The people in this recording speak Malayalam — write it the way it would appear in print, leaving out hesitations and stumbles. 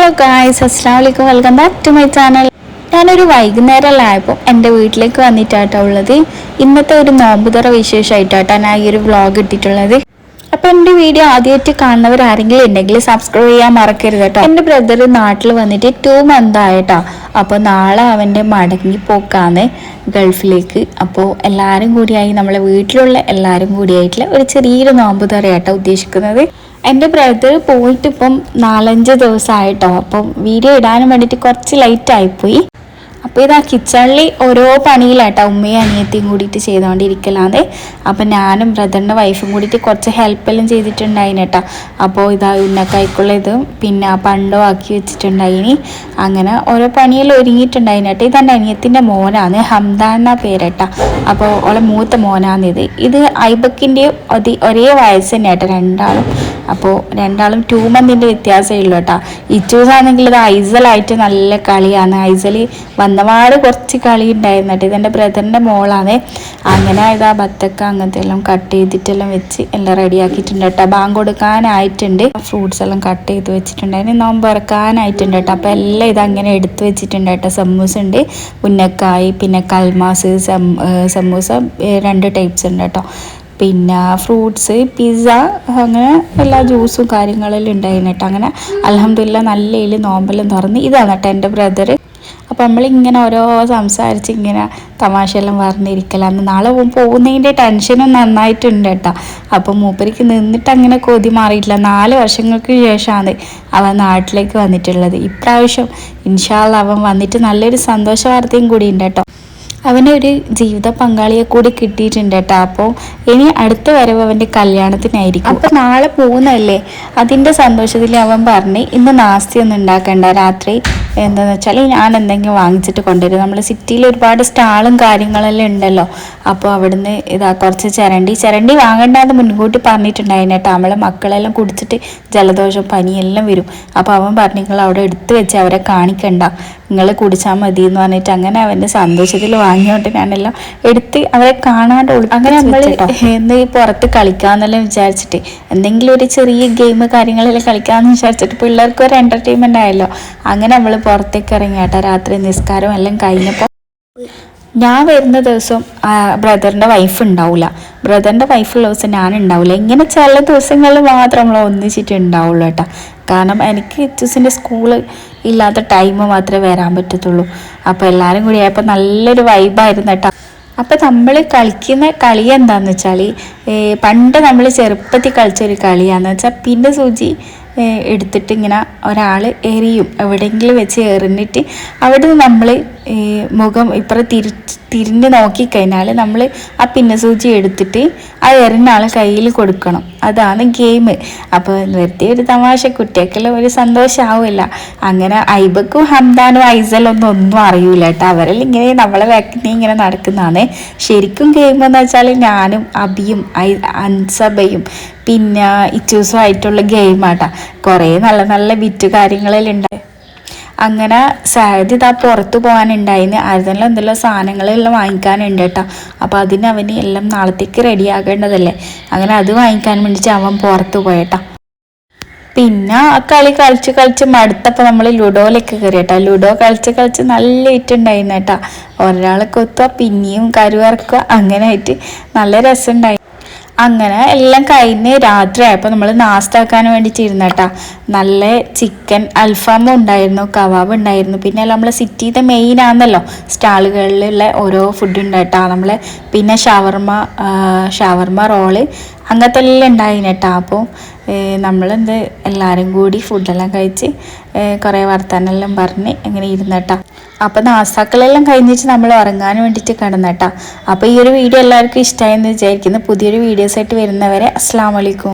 ഹലോ ഗായ്സ്, അസ്സലാമു അലൈക്കും. Welcome back to my channel. ഞാനൊരു വൈകുന്നേരമായപ്പോൾ എൻ്റെ വീട്ടിലേക്ക് വന്നിട്ടാട്ടോ ഉള്ളത്. ഇന്നത്തെ ഒരു നോമ്പുതുറ വിശേഷമായിട്ടാട്ടോ ഞാൻ ഈ ഒരു വ്ളോഗ് ഇട്ടിട്ടുള്ളത്. അപ്പോൾ എൻ്റെ വീഡിയോ ആദ്യമായിട്ട് കാണുന്നവർ ആരെങ്കിലും ഉണ്ടെങ്കിൽ സബ്സ്ക്രൈബ് ചെയ്യാൻ മറക്കരുത് കേട്ടോ. എൻ്റെ ബ്രദർ നാട്ടിൽ വന്നിട്ട് 2 months ആയിട്ടോ. അപ്പോൾ നാളെ അവൻ്റെ മടങ്ങിപ്പോക്കാണ് ഗൾഫിലേക്ക്. അപ്പോൾ എല്ലാവരും കൂടിയായി, നമ്മളെ വീട്ടിലുള്ള എല്ലാവരും കൂടിയായിട്ടുള്ള ഒരു ചെറിയൊരു നോമ്പുതുറയാട്ടോ ഉദ്ദേശിക്കുന്നത്. എൻ്റെ ബ്രദർ പോയിട്ട് ഇപ്പം 4-5 ദിവസമായിട്ടോ. അപ്പം വീഡിയോ ഇടാനും വേണ്ടിയിട്ട് കുറച്ച് ലേറ്റ് ആയിപ്പോയി. അപ്പോൾ ഇതാ കിച്ചണിൽ ഓരോ പണിയിലാട്ടോ ഉമ്മയും അനിയത്തിയും കൂടിയിട്ട് ചെയ്തുകൊണ്ടിരിക്കലാതെ. അപ്പം ഞാനും ബ്രദറിൻ്റെ വൈഫും കൂടിയിട്ട് കുറച്ച് ഹെൽപ്പെല്ലാം ചെയ്തിട്ടുണ്ടായിന് കേട്ടോ. അപ്പോൾ ഇതാ ഉന്നക്കായ്ക്കുള്ള ഇതും പിന്നെ പണ്ടോ ആക്കി വെച്ചിട്ടുണ്ടായിനി. അങ്ങനെ ഓരോ പണിയെല്ലാം ഒരുങ്ങിയിട്ടുണ്ടായിന് കേട്ടോ. ഇതെൻ്റെ അനിയത്തിൻ്റെ മോനാണ്, ഹംദാൻ എന്ന പേരേട്ടാ. അപ്പോൾ ഓളെ മൂത്ത മോനാണിത്. ഇത് ഐബക്കിൻ്റെയും ഒരേ വയസ്സ് തന്നെ കേട്ടോ രണ്ടാളും. അപ്പോൾ രണ്ടാളും 2 months വ്യത്യാസമേ ഉള്ളൂ കേട്ടോ. ഇച്ചൂസാണെങ്കിൽ ഇത് ഐസലായിട്ട് നല്ല കളിയാണ്. ഐസൽ വന്നപാട് കുറച്ച് കളി ഉണ്ടായിരുന്നു കേട്ടോ. ഇതെൻ്റെ ബ്രദറിൻ്റെ മോളാണ്. അങ്ങനെ ഇതാ ബത്തക്ക അങ്ങനത്തെ എല്ലാം കട്ട് ചെയ്തിട്ടെല്ലാം വെച്ച് എല്ലാം റെഡിയാക്കിയിട്ടുണ്ട് കേട്ടോ. ബാങ്ക് കൊടുക്കാനായിട്ടുണ്ട്. ഫ്രൂട്ട്സ് എല്ലാം കട്ട് ചെയ്ത് വെച്ചിട്ടുണ്ട്. അതിന് നോമ്പ് ഇറക്കാനായിട്ടുണ്ട് കേട്ടോ. അപ്പോൾ എല്ലാം ഇതങ്ങനെ എടുത്ത് വെച്ചിട്ടുണ്ട് കേട്ടോ. സമൂസ ഉണ്ട്, ഉന്നക്കായ്, പിന്നെ കൽമാസ്, സമൂസ 2 types ഉണ്ട് കേട്ടോ. പിന്നെ ഫ്രൂട്ട്സ്, പിസ്സ, അങ്ങനെ എല്ലാ ജ്യൂസും കാര്യങ്ങളെല്ലാം ഉണ്ടായിരുന്നു കേട്ടോ. അങ്ങനെ അൽഹംദുലില്ലാ നല്ല നോമ്പെല്ലാം തുറന്ന്. ഇതാണ് കേട്ടോ എൻ്റെ ബ്രദർ. അപ്പോൾ നമ്മളിങ്ങനെ ഓരോ സംസാരിച്ച് ഇങ്ങനെ തമാശയെല്ലാം പറഞ്ഞിരിക്കലാന്ന്. നാളെ പോകുന്നതിൻ്റെ ടെൻഷനും നന്നായിട്ടുണ്ട് കേട്ടോ. അപ്പം മൂപ്പരിക്ക് നിന്നിട്ട് അങ്ങനെ കൊതി മാറിയിട്ടില്ല. 4 വർഷങ്ങൾക്ക് ശേഷമാണ് അവൻ നാട്ടിലേക്ക് വന്നിട്ടുള്ളത്. ഇപ്രാവശ്യം ഇൻഷാ അല്ലാഹ് അവൻ വന്നിട്ട് നല്ലൊരു സന്തോഷ വാർത്തയും കൂടി ഉണ്ട് കേട്ടോ. അവനൊരു ജീവിത പങ്കാളിയെ കൂടി കിട്ടിയിട്ടുണ്ട് കേട്ടോ. അപ്പോൾ ഇനി അടുത്ത വരവ് അവൻ്റെ കല്യാണത്തിനായിരിക്കും. അപ്പോൾ നാളെ പോകുന്നതല്ലേ, അതിൻ്റെ സന്തോഷത്തിൽ അവൻ പറഞ്ഞ് ഇന്ന് നാസ്തിയൊന്നും ഉണ്ടാക്കണ്ട, രാത്രി എന്താണെന്ന് വെച്ചാൽ ഞാൻ എന്തെങ്കിലും വാങ്ങിച്ചിട്ട് കൊണ്ടുവരും. നമ്മൾ സിറ്റിയിൽ ഒരുപാട് സ്റ്റാളും കാര്യങ്ങളെല്ലാം ഉണ്ടല്ലോ. അപ്പോൾ അവിടുന്ന് ഇതാ കുറച്ച് ചിരണ്ടി വാങ്ങണ്ടെന്ന് മുൻകൂട്ടി പറഞ്ഞിട്ടുണ്ടായിരുന്നു കേട്ടോ. നമ്മളെ മക്കളെല്ലാം കുടിച്ചിട്ട് ജലദോഷം പനിയെല്ലാം വരും. അപ്പോൾ അവൻ പറഞ്ഞു നിങ്ങൾ അവിടെ എടുത്ത് വെച്ച് അവരെ കാണിക്കണ്ട, നിങ്ങൾ കുടിച്ചാൽ മതി എന്ന് പറഞ്ഞിട്ട് അങ്ങനെ അവൻ്റെ സന്തോഷത്തിൽ വാങ്ങിയോട്ട് ഞാനെല്ലാം എടുത്ത് അവരെ കാണാണ്ട് അങ്ങനെ നമ്മൾ ഇന്ന് പുറത്ത് കളിക്കാമെന്നെല്ലാം വിചാരിച്ചിട്ട് എന്തെങ്കിലും ഒരു ചെറിയ ഗെയിം കാര്യങ്ങളെല്ലാം കളിക്കാമെന്ന് വിചാരിച്ചിട്ട് പിള്ളേർക്ക് ഒരു എൻ്റർടൈൻമെൻ്റ് ആയല്ലോ. അങ്ങനെ നമ്മൾ പുറത്തേക്ക് ഇറങ്ങി കേട്ടോ. രാത്രി നിസ്കാരം എല്ലാം കഴിഞ്ഞപ്പോൾ ഞാൻ വരുന്ന ദിവസം ബ്രദറിൻ്റെ വൈഫ് ഉണ്ടാവില്ല, ബ്രദറിൻ്റെ വൈഫുള്ള ദിവസം ഞാൻ ഉണ്ടാവില്ല. ഇങ്ങനെ ചില ദിവസങ്ങളിൽ മാത്രം നമ്മൾ ഒന്നിച്ചിട്ട് ഉണ്ടാവുള്ളൂ കേട്ടോ. കാരണം എനിക്ക് ഇച്ചൂസിൻ്റെ സ്കൂള് ഇല്ലാത്ത ടൈം മാത്രമേ വരാൻ പറ്റത്തുള്ളൂ. അപ്പോൾ എല്ലാവരും കൂടി ആയപ്പോൾ നല്ലൊരു വൈബായിരുന്നു കേട്ടോ. അപ്പോൾ നമ്മൾ കളിക്കുന്ന കളി എന്താണെന്ന് വെച്ചാൽ പണ്ട് നമ്മൾ ചെറുപ്പത്തിൽ കളിച്ചൊരു കളിയാണെന്ന് വെച്ചാൽ പിന്നെ സൂചി എടുത്തിട്ട് ഇങ്ങനെ ഒരാൾ എറിയും, എവിടെയെങ്കിലും വെച്ച് എറിഞ്ഞിട്ട് അവിടെ നിന്ന് നമ്മൾ മുഖം ഇപ്പുറം തിരിഞ്ഞ് നോക്കിക്കഴിഞ്ഞാൽ നമ്മൾ ആ പിന്നസൂചി എടുത്തിട്ട് ആ എറിഞ്ഞ ആളെ കയ്യിൽ കൊടുക്കണം. അതാണ് ഗെയിം. അപ്പോൾ വെറുതെ ഒരു തമാശ, കുട്ടികൾക്കെല്ലാം ഒരു സന്തോഷമാവില്ല. അങ്ങനെ ഐബക്കും ഹംദാനും ഐസലൊന്നും ഒന്നും അറിയില്ല കേട്ടോ. അവരെല്ലാം ഇങ്ങനെ നമ്മളെ വേക്കിനെ ഇങ്ങനെ നടക്കുന്നതാണ്. ശരിക്കും ഗെയിം എന്ന് വെച്ചാൽ ഞാനും അബിയും അൻസബയും പിന്നെ ഇച്ചൂസും ആയിട്ടുള്ള ഗെയിമാട്ടാ. കുറേ നല്ല നല്ല വിറ്റ് കാര്യങ്ങളെല്ലാം ഉണ്ട്. അങ്ങനെ സായദ് ഇതാ പുറത്ത് പോകാനുണ്ടായിന്. അതിനെല്ലാം എന്തെല്ലാം സാധനങ്ങളെല്ലാം വാങ്ങിക്കാനുണ്ട് കേട്ടോ. അപ്പോൾ അതിന് അവന് എല്ലാം നാളത്തേക്ക് റെഡി ആകേണ്ടതല്ലേ. അങ്ങനെ അത് വാങ്ങിക്കാൻ വേണ്ടിയിട്ട് അവൻ പുറത്ത് പോയേട്ടാ. പിന്നെ ആ കളി കളിച്ച് മടുത്തപ്പോൾ നമ്മൾ ലുഡോയിലേക്ക് കയറി കേട്ടോ. ലുഡോ കളിച്ച് നല്ല ഇട്ടുണ്ടായിരുന്നു കേട്ടോ. ഒരാളെ കൊത്തുക പിന്നെയും കരുവറക്കുക, അങ്ങനെ ആയിട്ട് നല്ല രസമുണ്ടായി. അങ്ങനെ എല്ലാം കഴിഞ്ഞ് രാത്രി ആയപ്പോൾ നമ്മൾ നാസ്താക്കാൻ വേണ്ടിയിട്ട് ഇരുന്ന കേട്ടോ. നല്ല ചിക്കൻ അൽഫാമും ഉണ്ടായിരുന്നു, കബാബ് ഉണ്ടായിരുന്നു. പിന്നെ നമ്മളെ സിറ്റിയുടെ മെയിൻ ആണെന്നല്ലോ സ്റ്റാളുകളിലുള്ള ഓരോ ഫുഡ് ഉണ്ട് കേട്ടോ. നമ്മളെ പിന്നെ ഷവർമ റോള് അങ്ങനത്തെ എല്ലാം ഉണ്ടായിന് കേട്ടോ. അപ്പോൾ നമ്മളെന്ത് എല്ലാവരും കൂടി ഫുഡെല്ലാം കഴിച്ച് കുറേ വർത്താനെല്ലാം പറഞ്ഞ് ഇങ്ങനെ ഇരുന്ന കേട്ടോ. അപ്പോൾ നാസ്താക്കളെല്ലാം കഴിഞ്ഞിട്ട് നമ്മൾ ഉറങ്ങാൻ വേണ്ടിയിട്ട് കിടന്ന കേട്ടോ. അപ്പോൾ ഈ ഒരു വീഡിയോ എല്ലാവർക്കും ഇഷ്ടമായെന്ന് വിചാരിക്കുന്നു. പുതിയൊരു വീഡിയോസായിട്ട് വരുന്നവരെ അസ്സലാമു അലൈക്കും.